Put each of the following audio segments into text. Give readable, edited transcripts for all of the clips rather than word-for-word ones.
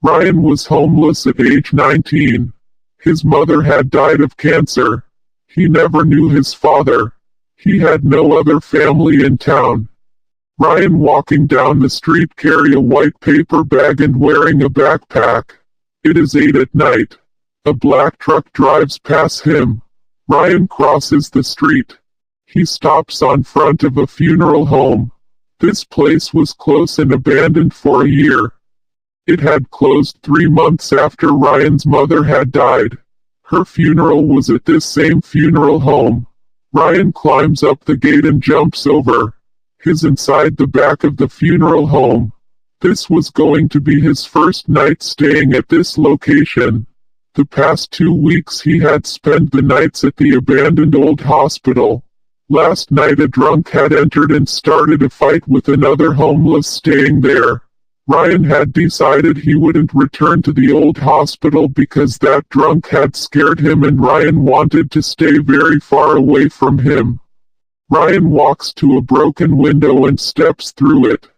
Ryan was homeless at age 19. His mother had died of cancer. He never knew his father. He had no other family in town. Ryan, walking down the street, carrying a white paper bag and wearing a backpack. It is 8 at night. A black truck drives past him. Ryan crosses the street. He stops in front of a funeral home. This place was closed and abandoned for a year. It had closed 3 months after Ryan's mother had died. Her funeral was at this same funeral home. Ryan climbs up the gate and jumps over. He's inside the back of the funeral home. This was going to be his first night staying at this location. The past 2 weeks he had spent the nights at the abandoned old hospital. Last night a drunk had entered and started a fight with another homeless staying there. Ryan had decided he wouldn't return to the old hospital because that drunk had scared him and Ryan wanted to stay very far away from him. Ryan walks to a broken window and steps through it.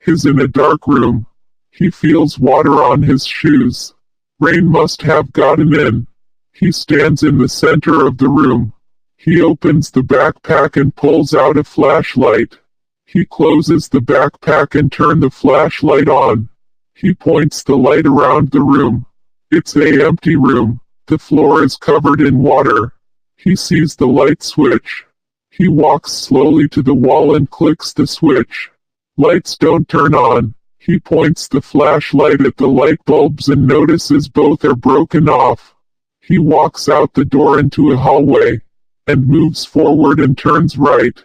He's in a dark room. He feels water on his shoes. Rain must have gotten in. He stands in the center of the room. He opens the backpack and pulls out a flashlight. He closes the backpack and turns the flashlight on. He points the light around the room. It's an empty room. The floor is covered in water. He sees the light switch. He walks slowly to the wall and clicks the switch. Lights don't turn on. He points the flashlight at the light bulbs and notices both are broken off. He walks out the door into a hallway and moves forward and turns right.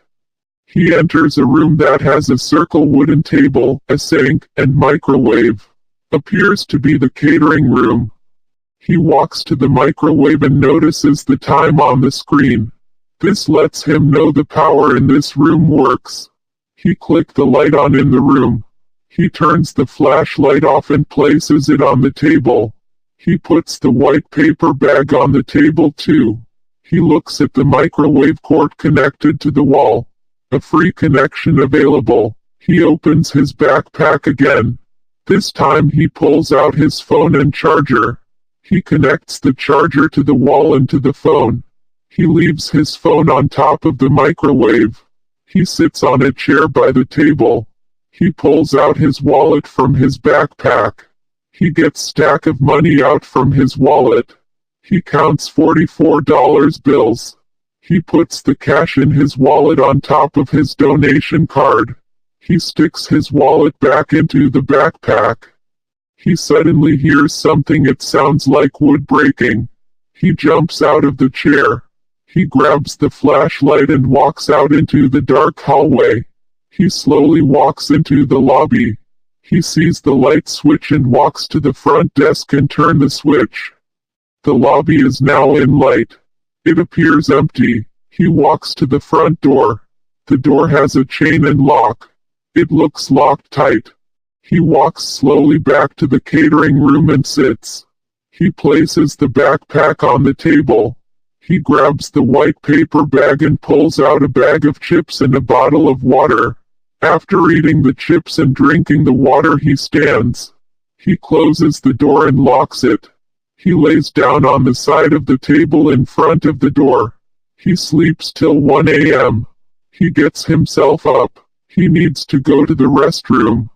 He enters a room that has a circle wooden table, a sink, and microwave. Appears to be the catering room. He walks to the microwave and notices the time on the screen. This lets him know the power in this room works. He clicks the light on in the room. He turns the flashlight off and places it on the table. He puts the white paper bag on the table too. He looks at the microwave cord connected to the wall. A free connection available. He opens his backpack again. This time he pulls out his phone and charger. He connects the charger to the wall and to the phone. He leaves his phone on top of the microwave. He sits on a chair by the table. He pulls out his wallet from his backpack. He gets a stack of money out from his wallet. He counts $44 bills. He puts the cash in his wallet on top of his donation card. He sticks his wallet back into the backpack. He suddenly hears something. It sounds like wood breaking. He jumps out of the chair. He grabs the flashlight and walks out into the dark hallway. He slowly walks into the lobby. He sees the light switch and walks to the front desk and turns the switch. The lobby is now in light. It appears empty. He walks to the front door. The door has a chain and lock. It looks locked tight. He walks slowly back to the catering room and sits. He places the backpack on the table. He grabs the white paper bag and pulls out a bag of chips and a bottle of water. After eating the chips and drinking the water, he stands. He closes the door and locks it. He lays down on the side of the table in front of the door. He sleeps till 1 a.m. He gets himself up. He needs to go to the restroom.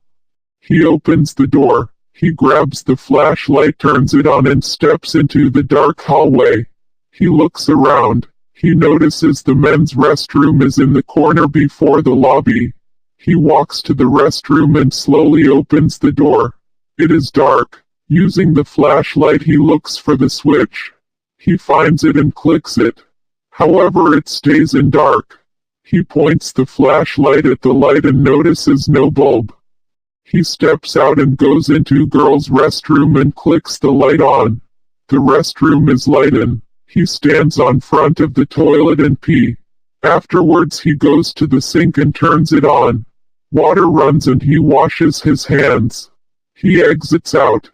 He opens the door. He grabs the flashlight, turns it on, and steps into the dark hallway. He looks around. He notices the men's restroom is in the corner before the lobby. He walks to the restroom and slowly opens the door. It is dark. Using the flashlight, he looks for the switch. He finds it and clicks it. However, it stays in dark. He points the flashlight at the light and notices no bulb. He steps out and goes into girls' restroom and clicks the light on. The restroom is lighted. He stands on front of the toilet and pee. Afterwards he goes to the sink and turns it on. Water runs and he washes his hands. He exits out.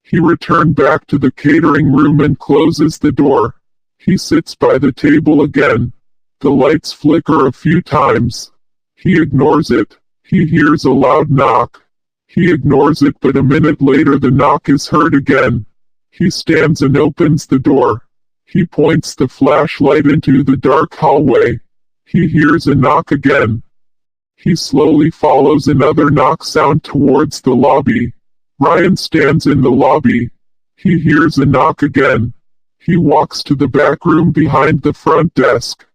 He returns back to the catering room and closes the door. He sits by the table again. The lights flicker a few times. He ignores it. He hears a loud knock. He ignores it, but a minute later the knock is heard again. He stands and opens the door. He points the flashlight into the dark hallway. He hears a knock again. He slowly follows another knock sound towards the lobby. Ryan stands in the lobby. He hears a knock again. He walks to the back room behind the front desk.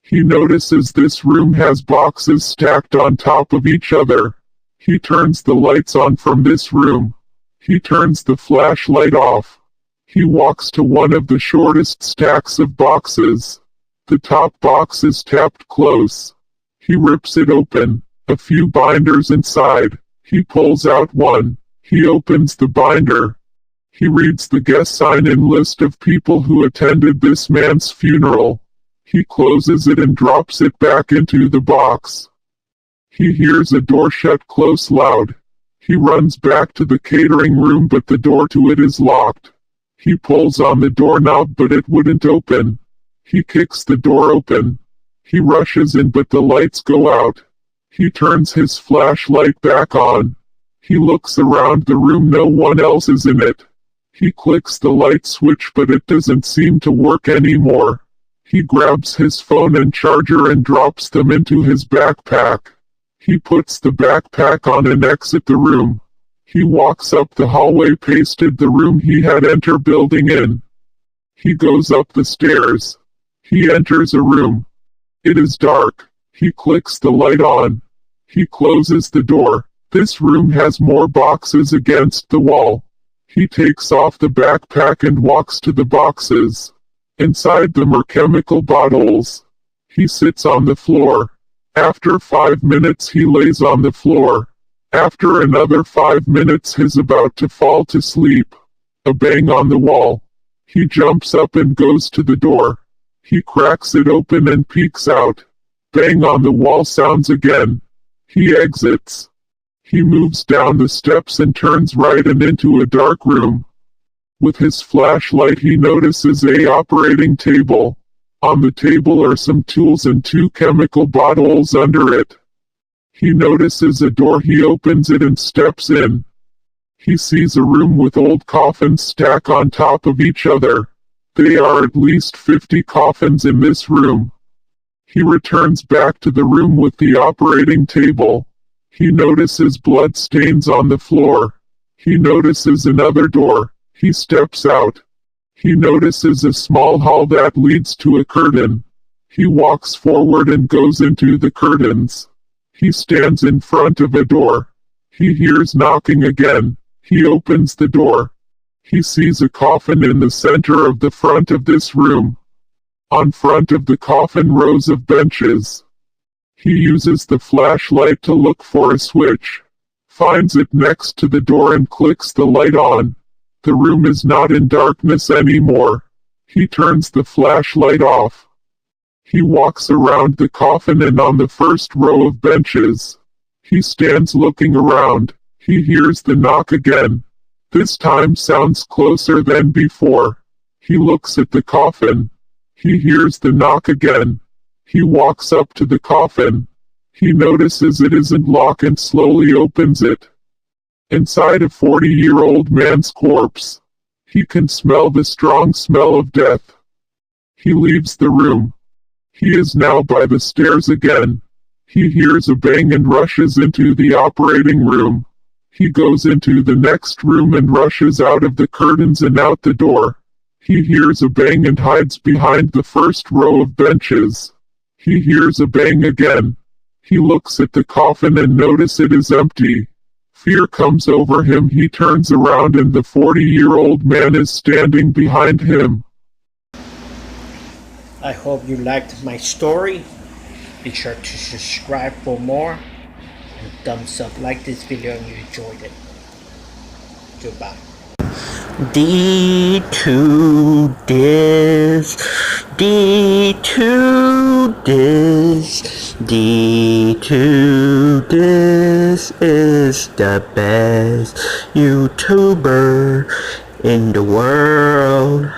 He notices this room has boxes stacked on top of each other. He turns the lights on from this room. He turns the flashlight off. He walks to one of the shortest stacks of boxes. The top box is tapped close. He rips it open. A few binders inside. He pulls out one. He opens the binder. He reads the guest sign-in list of people who attended this man's funeral. He closes it and drops it back into the box. He hears a door shut close loud. He runs back to the catering room, but the door to it is locked. He pulls on the doorknob, but it wouldn't open. He kicks the door open. He rushes in, but the lights go out. He turns his flashlight back on. He looks around the room. No one else is in it. He clicks the light switch, but it doesn't seem to work anymore. He grabs his phone and charger and drops them into his backpack. He puts the backpack on and exits the room. He walks up the hallway past the room he had entered building in. He goes up the stairs. He enters a room. It is dark. He clicks the light on. He closes the door. This room has more boxes against the wall. He takes off the backpack and walks to the boxes. Inside them are chemical bottles. He sits on the floor. After 5 minutes he lays on the floor. After another 5 minutes he's about to fall to sleep. A bang on the wall. He jumps up and goes to the door. He cracks it open and peeks out. Bang on the wall sounds again. He exits. He moves down the steps and turns right and into a dark room. With his flashlight he notices a operating table. On the table are some tools and 2 chemical bottles under it. He notices a door. He opens it and steps in. He sees a room with old coffins stacked on top of each other. There are at least 50 coffins in this room. He returns back to the room with the operating table. He notices blood stains on the floor. He notices another door. He steps out. He notices a small hall that leads to a curtain. He walks forward and goes into the curtains. He stands in front of a door. He hears knocking again. He opens the door. He sees a coffin in the center of the front of this room. On front of the coffin rows of benches. He uses the flashlight to look for a switch. Finds it next to the door and clicks the light on. The room is not in darkness anymore. He turns the flashlight off. He walks around the coffin and on the first row of benches. He stands looking around. He hears the knock again. This time sounds closer than before. He looks at the coffin. He hears the knock again. He walks up to the coffin. He notices it isn't locked and slowly opens it. Inside a 40-year-old man's corpse. He can smell the strong smell of death. He leaves the room. He is now by the stairs again. He hears a bang and rushes into the operating room. He goes into the next room and rushes out of the curtains and out the door. He hears a bang and hides behind the first row of benches. He hears a bang again. He looks at the coffin and notices it is empty. Fear comes over him. He turns around and the 40-year-old man is standing behind him. I hope you liked my story. Be sure to subscribe for more. and thumbs up, like this video if you enjoyed it. Goodbye. D2Diz, D2Diz, D2Diz is the best YouTuber in the world.